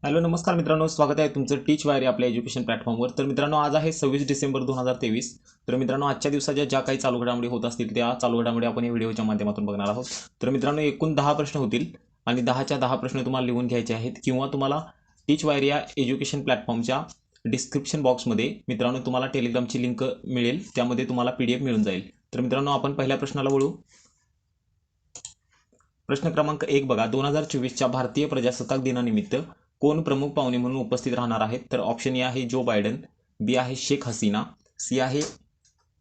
Hello नमस्कार मित्रांनो, स्वागत आहे तुमचं टीच वायर आपल्या एज्युकेशन प्लॅटफॉर्मवर। तर मित्रांनो, आज आहे 26 डिसेंबर 2023। तर मित्रांनो, आजच्या दिवसाच्या ज्या काही चालू घडामोडी होत असतील त्या चालू घडामोडी आपण या व्हिडिओच्या माध्यमातून बघणार आहोत। तर मित्रांनो, एकूण 10 प्रश्न होतील आणि 10च्या 10 प्रश्न तुम्हाला लिहून घ्यायचे आहेत, किंवा तुम्हाला टीच वायर या एज्युकेशन प्लॅटफॉर्मच्या डिस्क्रिप्शन बॉक्समध्ये मित्रांनो तुम्हाला टेलिग्रामची लिंक मिळेल, त्यामध्ये तुम्हाला PDF मिळून जाईल। तर मित्रांनो, आपण पहिल्या प्रश्नाला वळू। प्रश्न क्रमांक 1 बघा, 2024च्या भारतीय प्रजासत्ताक दिनानिमित्त कोण प्रमुख पाहुणे म्हणून उपस्थित राहणार आहेत? तर ऑप्शन ए आहे जो बायडन, बी आहे शेख हसीना, सी आहे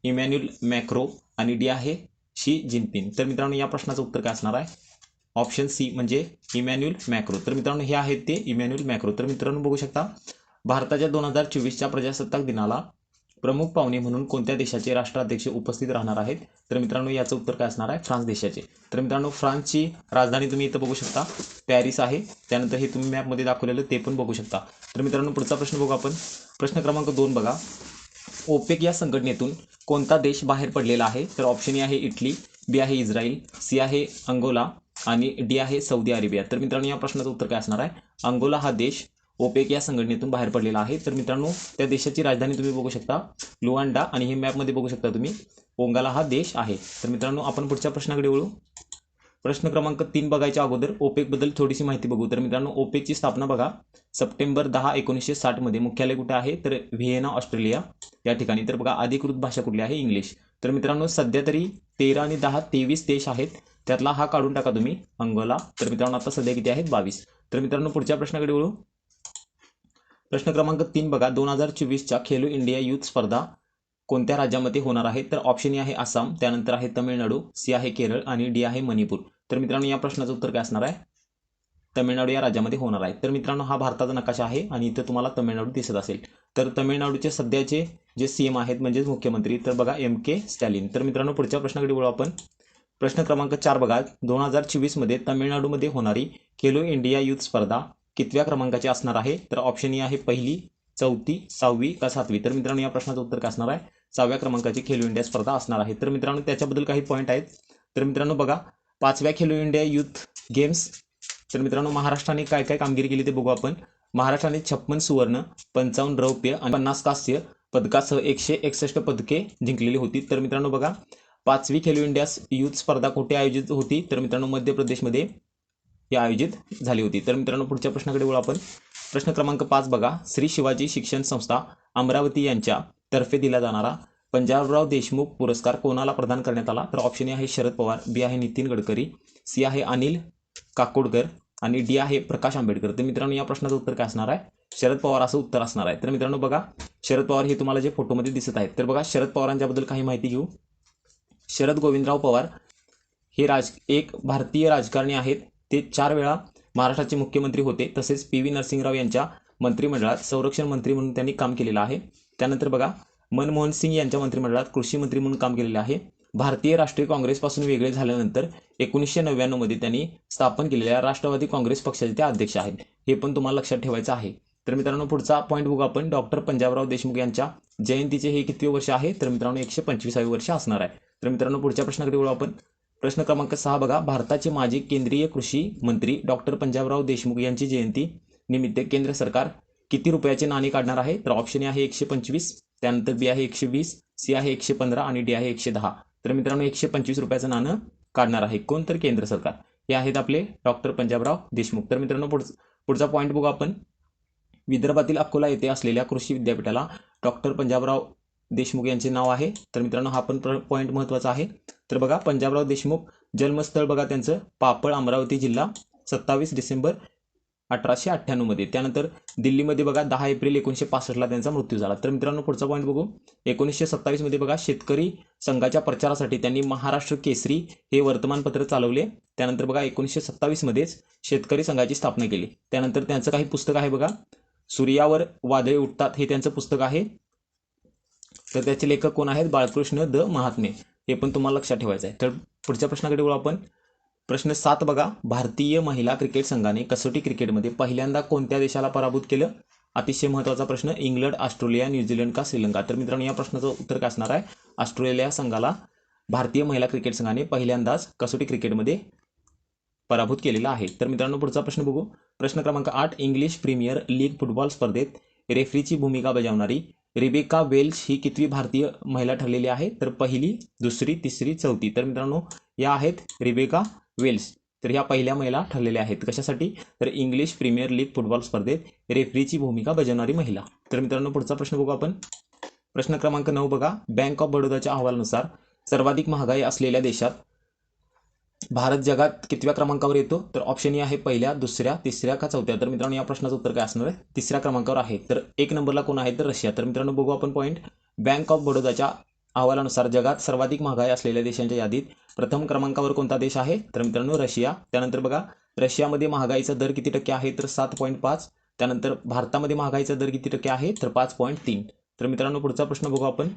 इमॅन्युअल मॅक्रो आणि डी आहे शी जिनपिंग। तर मित्रांनो, या प्रश्नाचं उत्तर काय असणार आहे? ऑप्शन सी म्हणजे इमॅन्युअल मॅक्रो। तर मित्रांनो, हे आहेत ते इमॅन्युअल मॅक्रो। तर मित्रांनो, बघू शकता भारताच्या 2024च्या प्रजासत्ताक दिनाला प्रमुख पाहुणे म्हणून कोणत्या देशाचे राष्ट्राध्यक्ष उपस्थित राहणार आहेत? तर मित्रांनो, याचं उत्तर काय असणार आहे? फ्रान्स देशाचे। तर मित्रांनो, फ्रान्सची राजधानी तुम्ही इथं बघू शकता, पॅरिस आहे। त्यानंतर हे तुम्ही मॅपमध्ये दाखवलेलं ते पण बघू शकता। तर मित्रांनो, पुढचा प्रश्न बघू आपण। प्रश्न क्रमांक 2 बघा, ओपेक या संघटनेतून कोणता देश बाहेर पडलेला आहे? तर ऑप्शन ए आहे इटली, बी आहे इस्रायल, सी आहे अंगोला आणि डी आहे सौदी अरेबिया। तर मित्रांनो, या प्रश्नाचं उत्तर काय असणार आहे? अंगोला हा देश ओपेक या संघटनेतून बाहेर पडलेला आहे। तर मित्रांनो, त्या देशाची राजधानी तुम्ही बघू शकता लुआंडा, आणि हे मॅपमध्ये बघू शकता तुम्ही ओंगाला हा देश आहे। तर मित्रांनो, आपण पुढच्या प्रश्नाकडे वळू। प्रश्न क्रमांक 3 बघायच्या अगोदर ओपेकबद्दल थोडीशी माहिती बघू। तर मित्रांनो, ओपेकची स्थापना बघा सप्टेंबर 10, 1960 मध्ये। मुख्यालय कुठे आहे? तर व्हिएना, ऑस्ट्रेलिया या ठिकाणी। तर बघा, अधिकृत भाषा कुठली आहे? इंग्लिश। तर मित्रांनो, सध्या तरी 13 आणि 10 23 देश आहेत, त्यातला हा काढून टाका तुम्ही अंगोला। तर मित्रांनो, आता सध्या किती आहेत? 22। तर मित्रांनो, पुढच्या प्रश्नाकडे वळू। प्रश्न क्रमांक 3 बघा, 2024च्या खेलो इंडिया युथ स्पर्धा कोणत्या राज्यामध्ये होणार आहे? तर ऑप्शन ए आहे आसाम, त्यानंतर आहे तमिळनाडू, सी आहे केरळ आणि डी आहे मणिपूर। तर मित्रांनो, या प्रश्नाचं उत्तर काय असणार आहे? तमिळनाडू या राज्यामध्ये होणार आहे। तर मित्रांनो, हा भारताचा नकाशा आहे आणि इथं तुम्हाला तमिळनाडू दिसत असेल। तर तमिळनाडूचे सध्याचे जे सीएम आहेत म्हणजेच मुख्यमंत्री, तर बघा MK स्टॅलिन। तर मित्रांनो, पुढच्या प्रश्नाकडे वळू आपण। प्रश्न क्रमांक 4 बघा, 2024 मध्ये तमिळनाडूमध्ये होणारी खेलो इंडिया युथ स्पर्धा कितव्या क्रमांकाची असणार आहे? तर ऑप्शन ए आहे पहिली, चौथी, 6वी का 7वी। तर मित्रांनो, या प्रश्नाचं उत्तर काय असणार आहे? 6व्या क्रमांकाची खेलो इंडिया स्पर्धा असणार आहे। तर मित्रांनो, त्याच्याबद्दल काही पॉईंट आहेत। तर मित्रांनो बघा, 5व्या खेलो इंडिया युथ गेम्स, तर मित्रांनो महाराष्ट्राने काय काय कामगिरी केली ते बघू आपण। महाराष्ट्राने 56 सुवर्ण, 55 रौप्य आणि 50 कांस्य पदकासह 161 पदके जिंकलेली होती। तर मित्रांनो बघा, 5वी खेलो इंडिया युथ स्पर्धा कुठे आयोजित होती? तर मित्रांनो, मध्य प्रदेशमध्ये ही आयोजित झाली होती। तर मित्रांनो, पुढच्या प्रश्नाकडे वळू आपण। प्रश्न क्रमांक 5 बघा, श्री शिवाजी शिक्षण संस्था अमरावती यांच्या तर्फे दिला जाणारा पंजाबराव देशमुख पुरस्कार कोणाला प्रदान करण्यात आला? तर ऑप्शन ए आहे शरद पवार, बी आहे नितीन गडकरी, सी आहे अनिल काकोडकर आणि डी आहे प्रकाश आंबेडकर। तर मित्रांनो, या प्रश्नाचं उत्तर काय असणार आहे? शरद पवार असं उत्तर असणार आहे। तर मित्रांनो बघा, शरद पवार हे तुम्हाला जे फोटोमध्ये दिसत आहेत, तर बघा शरद पवारांच्याबद्दल काही माहिती घेऊ। शरद गोविंदराव पवार हे एक भारतीय राजकारणी आहेत। ते 4 वेळा महाराष्ट्राचे मुख्यमंत्री होते। तसेच PV नरसिंहराव यांच्या मंत्रिमंडळात संरक्षण मंत्री म्हणून त्यांनी काम केलेलं आहे। त्यानंतर बघा, मनमोहन सिंग यांच्या मंत्रिमंडळात कृषी मंत्री म्हणून काम केलेलं आहे। भारतीय राष्ट्रीय काँग्रेसपासून वेगळे झाल्यानंतर 1999 मध्ये त्यांनी स्थापन केलेल्या राष्ट्रवादी काँग्रेस पक्षाचे ते अध्यक्ष आहेत। हे पण तुम्हाला लक्षात ठेवायचं आहे। तर मित्रांनो, पुढचा पॉईंट बघू आपण। डॉक्टर पंजाबराव देशमुख यांच्या जयंतीचे हे कितवे वर्ष आहे? तर मित्रांनो, 125वे वर्ष असणार आहे। तर मित्रांनो, पुढच्या प्रश्नाकडे वळू आपण। प्रश्न क्रमांक 6 बघा, भारताचे माजी केंद्रीय कृषी मंत्री डॉक्टर पंजाबराव देशमुख यांची जयंती निमित्त केंद्र सरकार किती रुपयाचे नाणे काढणार आहे? तर ऑप्शन ए आहे 125, त्यानंतर बी आहे 120, सी आहे 115 आणि डी आहे 110। तर मित्रांनो, 125 रुपयाचं नाणं काढणार आहे कोण? तर केंद्र सरकार। हे आहेत आपले डॉक्टर पंजाबराव देशमुख। तर मित्रांनो, पुढचा पॉईंट बघू आपण। विदर्भातील अकोला येथे असलेल्या कृषी विद्यापीठाला डॉक्टर पंजाबराव देशमुख यांचे नाव आहे। तर मित्रांनो, हा पण पॉईंट महत्त्वाचा आहे। तर बघा, पंजाबराव देशमुख जन्मस्थळ बघा त्यांचं पापळ, अमरावती जिल्हा, 27 डिसेंबर 1898 मध्ये। त्यानंतर दिल्लीमध्ये बघा 10 एप्रिल 1965 त्यांचा मृत्यू झाला। तर मित्रांनो, पुढचा पॉईंट बघू। 1927 मध्ये बघा, शेतकरी संघाच्या प्रचारासाठी त्यांनी महाराष्ट्र केसरी हे वर्तमानपत्र चालवले। त्यानंतर बघा, 1927 मध्येच शेतकरी संघाची स्थापना केली। त्यानंतर त्यांचं काही पुस्तक आहे बघा, सूर्यावर वादळे उठतात, हे त्यांचं पुस्तक आहे। तर त्याचे लेखक कोण आहेत? बाळकृष्ण द महात्मे। हे पण तुम्हाला लक्षात ठेवायचं आहे। तर पुढच्या प्रश्नाकडे वळू आपण। प्रश्न 7 बघा, भारतीय महिला क्रिकेट संघाने कसोटी क्रिकेटमध्ये पहिल्यांदा कोणत्या देशाला पराभूत केलं? अतिशय महत्त्वाचा प्रश्न। इंग्लंड, ऑस्ट्रेलिया, न्यूझीलंड का श्रीलंका? तर मित्रांनो, या प्रश्नाचं उत्तर काय असणार आहे? ऑस्ट्रेलिया संघाला भारतीय महिला क्रिकेट संघाने पहिल्यांदाच कसोटी क्रिकेटमध्ये पराभूत केलेला आहे. तर मित्रांनो पुढचा प्रश्न बघू. प्रश्न क्रमांक 8. इंग्लिश प्रीमियर लीग फुटबॉल स्पर्धेत रेफरीची भूमिका बजावणारी रिबेका वेल्च ही कितवी भारतीय महिला ठरलेली आहे? तर पहिली, दुसरी, तिसरी, चौथी. तर मित्रांनो या आहेत रिबेका वेल्स. तर ह्या पहिल्या महिला ठरलेल्या आहेत. कशासाठी? तर इंग्लिश प्रीमियर लीग फुटबॉल स्पर्धेत रेफरीची भूमिका बजावणारी महिला. तर मित्रांनो पुढचा प्रश्न बघू आपण. प्रश्न क्रमांक 9 बघा. बँक ऑफ बडोदाच्या अहवालानुसार सर्वाधिक महागाई असलेल्या देशात भारत जगात कितव्या क्रमांकावर येतो? तर ऑप्शन ए आहे पहिल्या, दुसऱ्या, तिसऱ्या का चौथ्या. तर मित्रांनो या प्रश्नाचं उत्तर काय असणार आहे? तिसऱ्या क्रमांकावर आहे. तर 1 नंबरला कोण आहे? तर रशिया. तर मित्रांनो बघू आपण पॉईंट. बँक ऑफ बडोदाच्या अहवालानुसार जगात सर्वाधिक महागाई असलेल्या देशांच्या यादीत प्रथम क्रमांकावर कोणता देश आहे? तर मित्रांनो रशिया. त्यानंतर बघा रशियामध्ये महागाईचा दर किती टक्के आहे? तर 7.5. त्यानंतर भारतामध्ये महागाईचा दर किती टक्के आहे? तर 5.3. तर मित्रांनो पुढचा प्रश्न बघू आपण.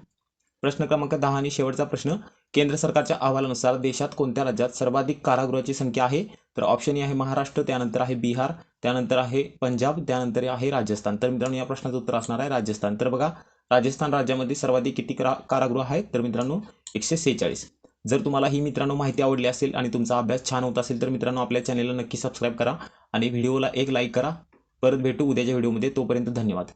प्रश्न क्रमांक 10 आणि शेवटचा प्रश्न. केंद्र सरकारच्या अहवालानुसार देशात कोणत्या राज्यात सर्वाधिक कारागृहाची संख्या आहे? तर ऑप्शन ए आहे महाराष्ट्र, त्यानंतर आहे बिहार, त्यानंतर आहे पंजाब, त्यानंतर आहे राजस्थान. तर मित्रांनो या प्रश्नाचं उत्तर असणार आहे राजस्थान. तर बघा राजस्थान राज्यामध्ये सर्वाधिक किती कारागृह आहेत? तर मित्रांनो 146. जर तुम्हाला ही मित्रांनो माहिती आवडली असेल आणि तुमचा अभ्यास छान होत असेल तर मित्रांनो आपल्या चॅनेलला नक्की सबस्क्राईब करा आणि व्हिडिओला एक लाईक करा. परत भेटू उद्याच्या व्हिडिओमध्ये. तोपर्यंत धन्यवाद.